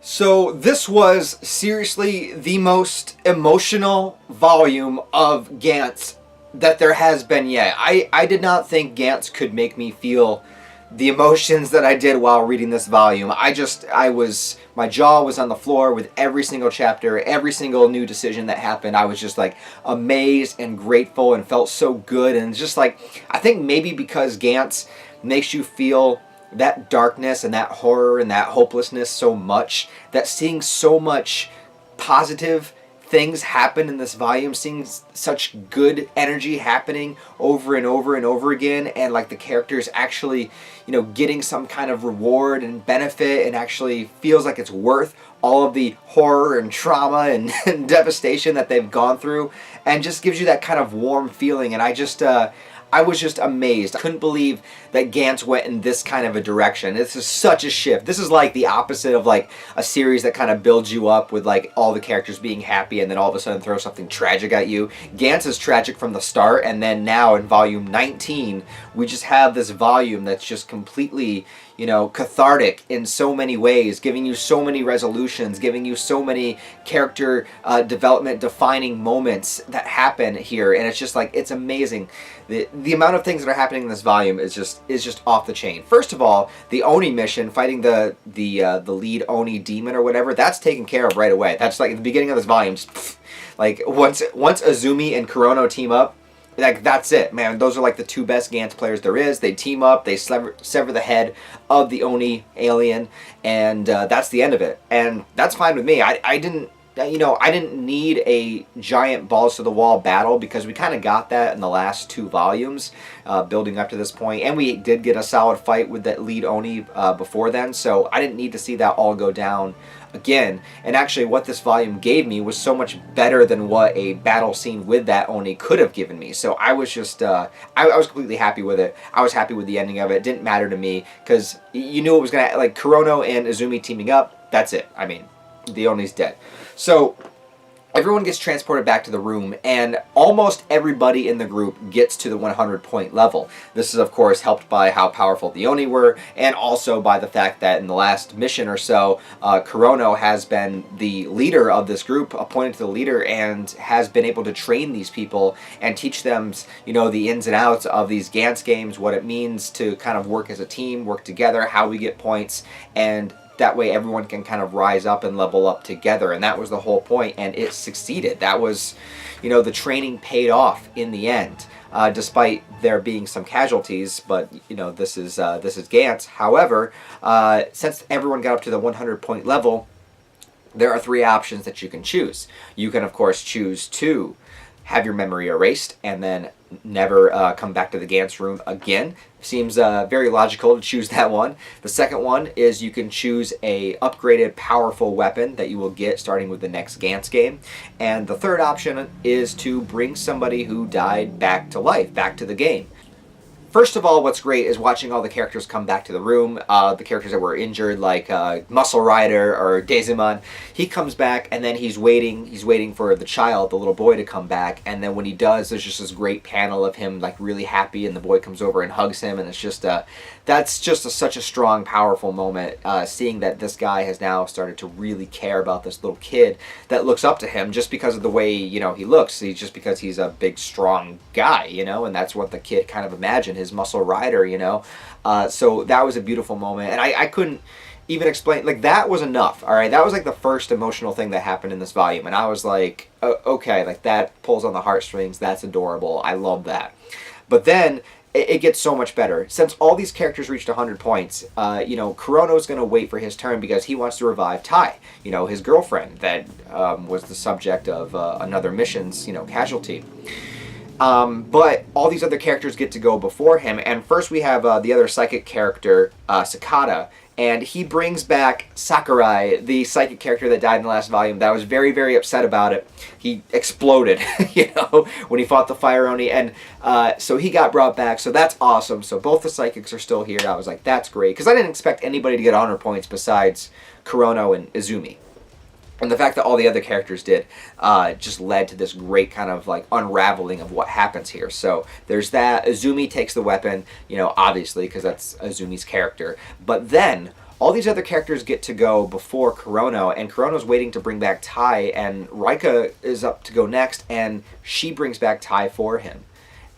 So this was seriously the most emotional volume of Gantz that there has been yet. I did not think Gantz could make me feel the emotions that I did while reading this volume. My jaw was on the floor with every single chapter, every single new decision that happened. I was just like amazed and grateful and felt so good. And just like, I think maybe because Gantz makes you feel that darkness and that horror and that hopelessness so much, that seeing so much positive things happen in this volume, seeing such good energy happening over and over and over again, and like the characters actually, getting some kind of reward and benefit, and actually feels like it's worth all of the horror and trauma and devastation that they've gone through, and just gives you that kind of warm feeling. And I was just amazed. I couldn't believe that Gantz went in this kind of a direction. This is such a shift. This is like the opposite of like a series that kind of builds you up with like all the characters being happy and then all of a sudden throw something tragic at you. Gantz is tragic from the start, and then now in volume 19, we just have this volume that's just completely, cathartic in so many ways, giving you so many resolutions, giving you so many character development defining moments that happen here. And it's just like, it's amazing. The amount of things that are happening in this volume is just off the chain. First of all, the Oni mission, fighting the lead Oni demon or whatever, that's taken care of right away. That's like at the beginning of this volume. Just, like once Azumi and Kurono team up, like that's it, man. Those are like the two best Gantz players there is. They team up, they sever the head of the Oni alien, and that's the end of it. And that's fine with me. I didn't need a giant balls to the wall battle, because we kind of got that in the last two volumes, building up to this point, and we did get a solid fight with that lead Oni before then, so I didn't need to see that all go down again. And actually what this volume gave me was so much better than what a battle scene with that Oni could have given me. So I was just, I was completely happy with it. I was happy with the ending of it. It didn't matter to me, because you knew it was going to, like, Kurono and Azumi teaming up, that's it. I mean, the Oni's dead. So everyone gets transported back to the room, and almost everybody in the group gets to the 100-point level. This is, of course, helped by how powerful the Oni were, and also by the fact that in the last mission or so, Kurono has been the leader of this group, appointed to the leader, and has been able to train these people and teach them, the ins and outs of these Gantz games, what it means to kind of work as a team, work together, how we get points, and that way everyone can kind of rise up and level up together. And that was the whole point, and it succeeded. That was, the training paid off in the end, despite there being some casualties. But this is Gantz. However, since everyone got up to the 100-point level, there are three options that you can choose. You can, of course, choose to have your memory erased and then never come back to the Gantz room again. Seems very logical to choose that one. The second one is you can choose a upgraded powerful weapon that you will get starting with the next Gantz game. And the third option is to bring somebody who died back to life, back to the game. First of all, what's great is watching all the characters come back to the room. The characters that were injured, like Muscle Rider or Dezimon, he comes back, and then he's waiting for the child, the little boy, to come back. And then when he does, there's just this great panel of him like really happy, and the boy comes over and hugs him, and it's just that's just such a strong, powerful moment. Seeing that this guy has now started to really care about this little kid that looks up to him just because of the way he looks. Just because he's a big, strong guy, and that's what the kid kind of imagined. His Muscle Rider, so that was a beautiful moment, and I couldn't even explain, like, that was enough. All right, that was like the first emotional thing that happened in this volume, and I was like, okay, like that pulls on the heartstrings. That's adorable. I love that. But then it gets so much better. Since all these characters reached 100 points, Kurono's going to wait for his turn because he wants to revive Tai, his girlfriend that was the subject of another mission's casualty. But all these other characters get to go before him, and first we have the other psychic character, Sakata, and he brings back Sakurai, the psychic character that died in the last volume. That I was very, very upset about it. He exploded, when he fought the Fire Oni, and so he got brought back, so that's awesome. So both the psychics are still here. I was like, that's great, because I didn't expect anybody to get honor points besides Kurono and Izumi. And the fact that all the other characters did just led to this great kind of like unraveling of what happens here. So there's that. Izumi takes the weapon, obviously, because that's Izumi's character. But then all these other characters get to go before Kurono, and Kurono's waiting to bring back Tai, and Rika is up to go next, and she brings back Tai for him.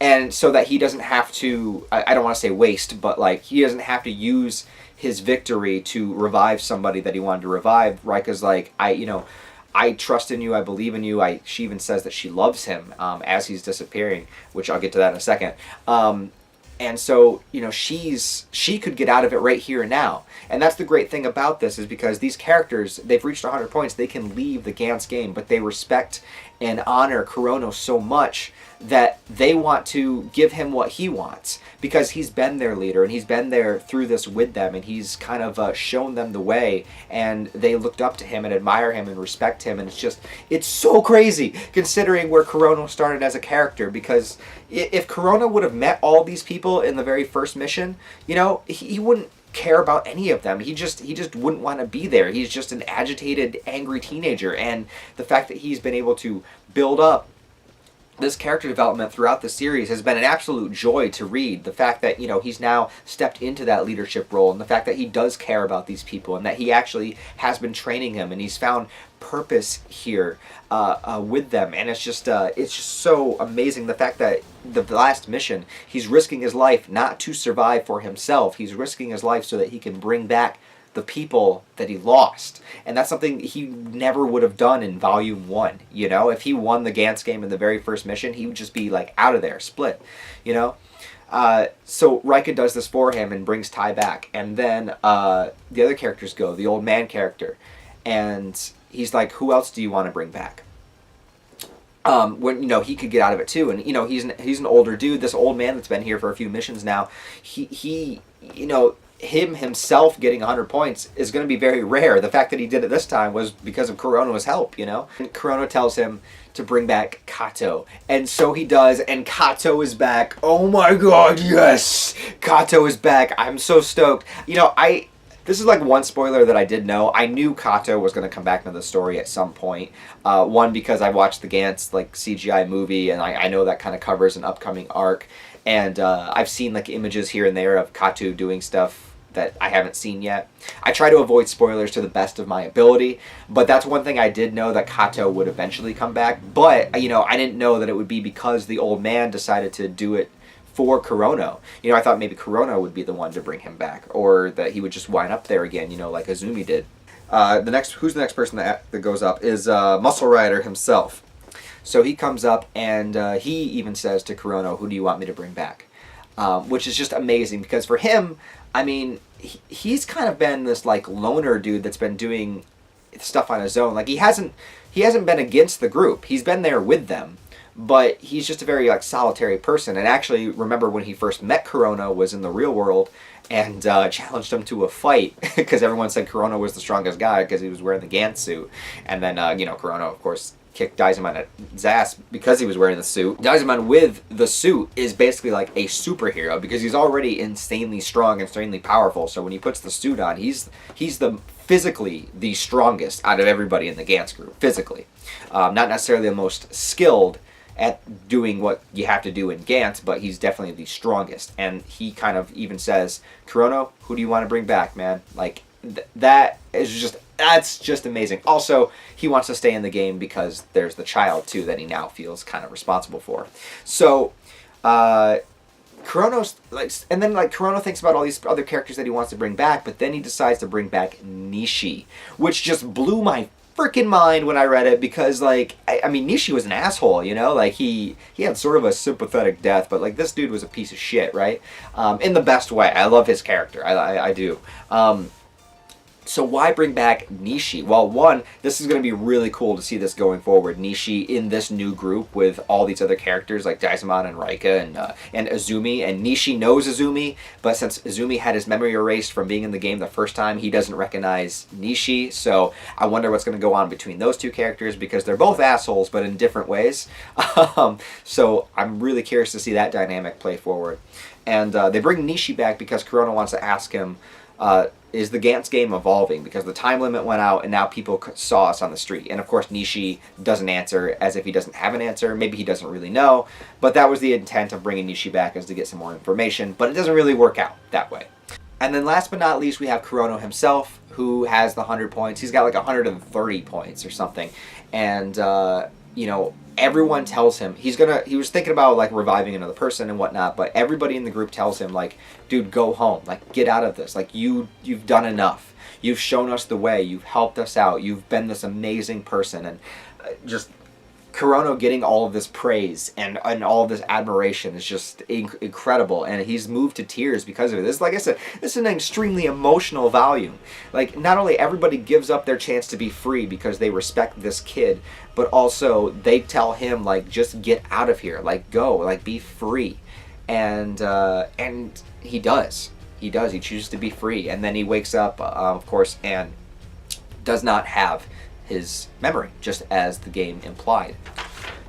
And so that he doesn't have to, I don't want to say waste, but like he doesn't have to use his victory to revive somebody that he wanted to revive. Rika's like, I trust in you, I believe in you. She even says that she loves him as he's disappearing, which I'll get to that in a second. And so, she could get out of it right here and now. And that's the great thing about this, is because these characters, they've reached 100 points, they can leave the Gantz game, but they respect and honor Kurono so much that they want to give him what he wants, because he's been their leader and he's been there through this with them, and he's kind of shown them the way, and they looked up to him and admire him and respect him. And it's so crazy considering where Kurono started as a character, because if Kurono would have met all these people in the very first mission, he wouldn't care about any of them. He just wouldn't want to be there. He's just an agitated, angry teenager, and the fact that he's been able to build up this character development throughout the series has been an absolute joy to read. The fact that, he's now stepped into that leadership role, and the fact that he does care about these people, and that he actually has been training them, and he's found purpose here with them. And it's just so amazing. The fact that the last mission, he's risking his life not to survive for himself. He's risking his life so that he can bring back the people that he lost. And that's something he never would have done in Volume 1, If he won the Gantz game in the very first mission, he would just be, like, out of there, split, So Rika does this for him and brings Tai back. And then the other characters go, the old man character. And he's like, who else do you want to bring back? When he could get out of it too, and he's an older dude. This old man that's been here for a few missions now, he him himself getting 100 points is going to be very rare. The fact that he did it this time was because of Kurono's help, And Kurono tells him to bring back Kato, and so he does, and Kato is back. Oh my god, yes! Kato is back. I'm so stoked. This is like one spoiler that I did know. I knew Kato was going to come back into the story at some point. One, because I watched the Gantz CGI movie, and I know that kind of covers an upcoming arc. And I've seen images here and there of Kato doing stuff that I haven't seen yet. I try to avoid spoilers to the best of my ability, but that's one thing I did know, that Kato would eventually come back. But I didn't know that it would be because the old man decided to do it for Kurono. I thought maybe Kurono would be the one to bring him back, or that he would just wind up there again, like Azumi did. Who's the next person that goes up is Muscle Rider himself. So he comes up, and he even says to Kurono, who do you want me to bring back? Which is just amazing, because for him, he's kind of been this loner dude that's been doing stuff on his own. He hasn't been against the group. He's been there with them. But he's just a very solitary person. And actually, remember when he first met Kurono was in the real world, and challenged him to a fight, because everyone said Kurono was the strongest guy because he was wearing the Gantz suit. And then Kurono, of course, kicked Daisuman's ass because he was wearing the suit. Daisuman with the suit is basically like a superhero, because he's already insanely strong, insanely powerful. So when he puts the suit on, he's physically the strongest out of everybody in the Gantz group. Physically, not necessarily the most skilled at doing what you have to do in Gantz, but he's definitely the strongest. And he kind of even says, Kurono, who do you want to bring back, man? That's just amazing. Also, he wants to stay in the game because there's the child too that he now feels kind of responsible for. So Kurono thinks about all these other characters that he wants to bring back, but then he decides to bring back Nishi, which just blew my freaking mind when I read it, because Nishi was an asshole, he had sort of a sympathetic death, but this dude was a piece of shit, right? In the best way. I love his character. I do. So why bring back Nishi? Well, one, this is going to be really cool to see this going forward. Nishi in this new group with all these other characters like Daisuman and Rika and Azumi. And Nishi knows Azumi, but since Azumi had his memory erased from being in the game the first time, he doesn't recognize Nishi. So I wonder what's going to go on between those two characters, because they're both assholes, but in different ways. So I'm really curious to see that dynamic play forward. And they bring Nishi back because Kurono wants to ask him, is the Gantz game evolving? Because the time limit went out and now people saw us on the street. And of course Nishi doesn't answer, as if he doesn't have an answer. Maybe he doesn't really know. But that was the intent of bringing Nishi back, is to get some more information. But it doesn't really work out that way. And then last but not least, we have Kurono himself, who has the 100 points. He's got like 130 points or something. And, you know, everyone tells him he was thinking about like reviving another person and whatnot, but everybody in the group tells him like, dude, go home, like get out of this, like you've done enough, you've shown us the way, you've helped us out, you've been this amazing person. And just Kurono getting all of this praise and all of this admiration is just incredible, and he's moved to tears because of it. This, like I said, this is an extremely emotional volume. Like, not only everybody gives up their chance to be free because they respect this kid, but also they tell him, like, just get out of here, like, go, like, be free. And he does. He chooses to be free, and then he wakes up, of course, and does not have his memory, just as the game implied.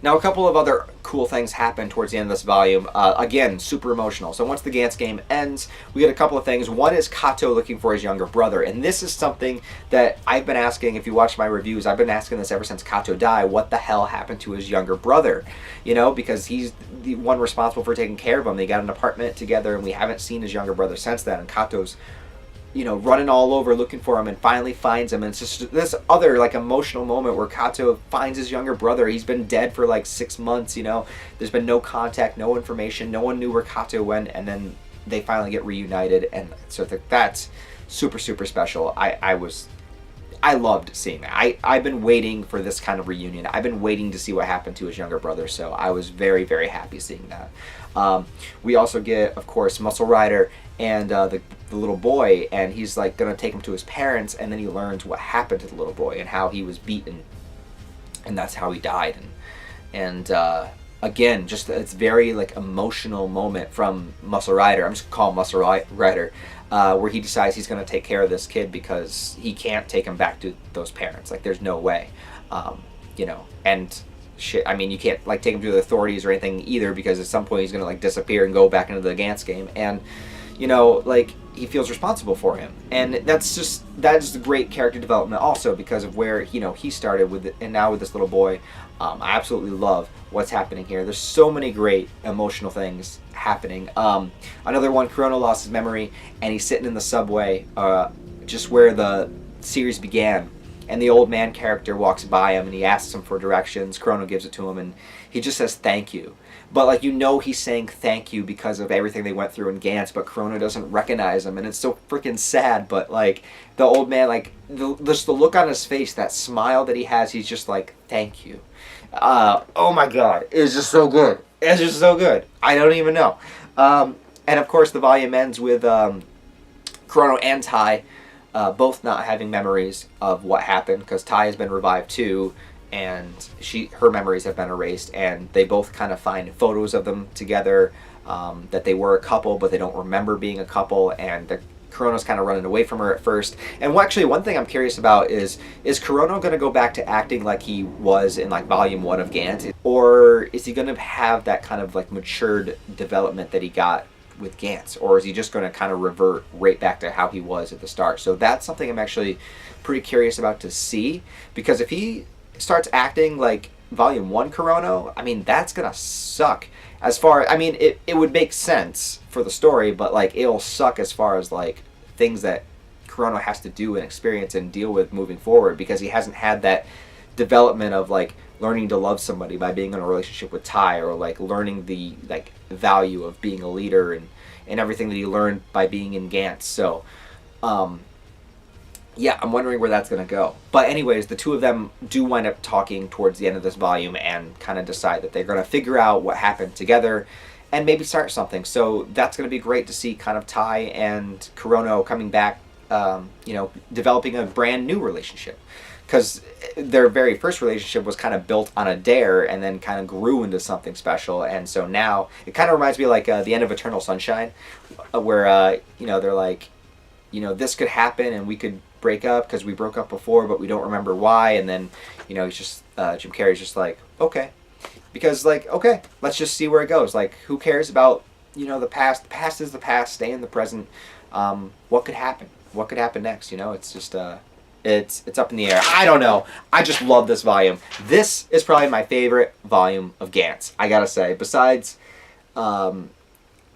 Now, a couple of other cool things happen towards the end of this volume. Again, super emotional. So once the Gantz game ends, we get a couple of things. One is Kato looking for his younger brother. And this is something that I've been asking, if you watch my reviews, I've been asking this ever since Kato died. What the hell happened to his younger brother? You know, because he's the one responsible for taking care of him. They got an apartment together, and we haven't seen his younger brother since then. And Kato's, you know, running all over looking for him and finally finds him. And it's just this other like emotional moment where Kato finds his younger brother. He's been dead for like 6 months, you know. There's been no contact, no information. No one knew where Kato went, and then they finally get reunited. And so that's super, super special. I loved seeing that. I've been waiting for this kind of reunion. I've been waiting to see what happened to his younger brother, so I was very, very happy seeing that. We also get, of course, Muscle Rider and the little boy, and he's like gonna take him to his parents, and then he learns what happened to the little boy and how he was beaten, and that's how he died. And again, just it's very like emotional moment from Muscle Rider. I'm just gonna call him Muscle Rider, where he decides he's gonna take care of this kid because he can't take him back to those parents. Like, there's no way, you know. And shit, I mean, you can't like take him to the authorities or anything either, because at some point he's gonna like disappear and go back into the Gantz game. And you know, like, he feels responsible for him, and that's great character development also, because of where, you know, he started with it, and now with this little boy. I absolutely love what's happening here. There's so many great emotional things happening. Another one, Kurono lost his memory, and he's sitting in the subway, just where the series began, and the old man character walks by him, and he asks him for directions. Kurono gives it to him, and he just says thank you. But, like, you know he's saying thank you because of everything they went through in Gantz, but Kurono doesn't recognize him, and it's so freaking sad. But, like, the old man, like, just the look on his face, that smile that he has, he's just like, thank you. Oh my god, it's just so good. It's just so good. I don't even know. And, of course, the volume ends with Kurono and Tai both not having memories of what happened, because Tai has been revived too, and her memories have been erased, and they both kind of find photos of them together, that they were a couple, but they don't remember being a couple, and Kurono's kind of running away from her at first. And one thing I'm curious about is Kurono going to go back to acting like he was in like volume 1 of Gantz, or is he going to have that kind of like matured development that he got with Gantz, or is he just going to kind of revert right back to how he was at the start? So that's something I'm actually pretty curious about to see, because if he starts acting like volume 1 Kurono, I mean, that's gonna suck. As far, I mean, it would make sense for the story, but like, it'll suck as far as like things that Kurono has to do and experience and deal with moving forward, because he hasn't had that development of like learning to love somebody by being in a relationship with Tai, or like learning the like value of being a leader and everything that he learned by being in Gantz. So yeah, I'm wondering where that's going to go. But anyways, the two of them do wind up talking towards the end of this volume and kind of decide that they're going to figure out what happened together and maybe start something. So that's going to be great to see kind of Tai and Kurono coming back, you know, developing a brand new relationship. Because their very first relationship was kind of built on a dare and then kind of grew into something special. And so now, it kind of reminds me like the end of Eternal Sunshine, where, you know, they're like, you know, this could happen and we could break up because we broke up before, but we don't remember why. And then, you know, he's just Jim Carrey's just like, okay, because like, okay, let's just see where it goes. Like, who cares about, you know, the past? The past is the past. Stay in the present. What could happen? What could happen next? You know, it's just it's up in the air. I don't know. I just love this volume. This is probably my favorite volume of Gantz, I gotta say. Besides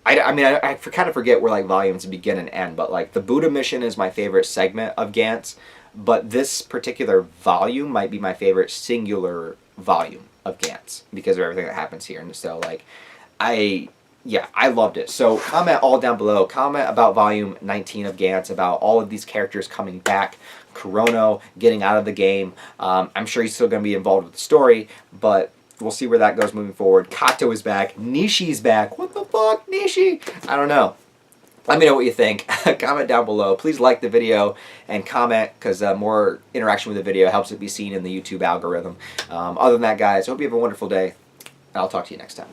I mean, I kind of forget where like volumes begin and end, but like the Buddha mission is my favorite segment of Gantz, but this particular volume might be my favorite singular volume of Gantz because of everything that happens here. And so like, yeah, I loved it. So comment all down below. Comment about volume 19 of Gantz, about all of these characters coming back. Kurono getting out of the game. I'm sure he's still going to be involved with the story, but we'll see where that goes moving forward. Kato is back. Nishi's back. What the fuck, Nishi? I don't know. Let me know what you think. Comment down below. Please like the video and comment, because more interaction with the video helps it be seen in the YouTube algorithm. Other than that, guys, hope you have a wonderful day, and I'll talk to you next time.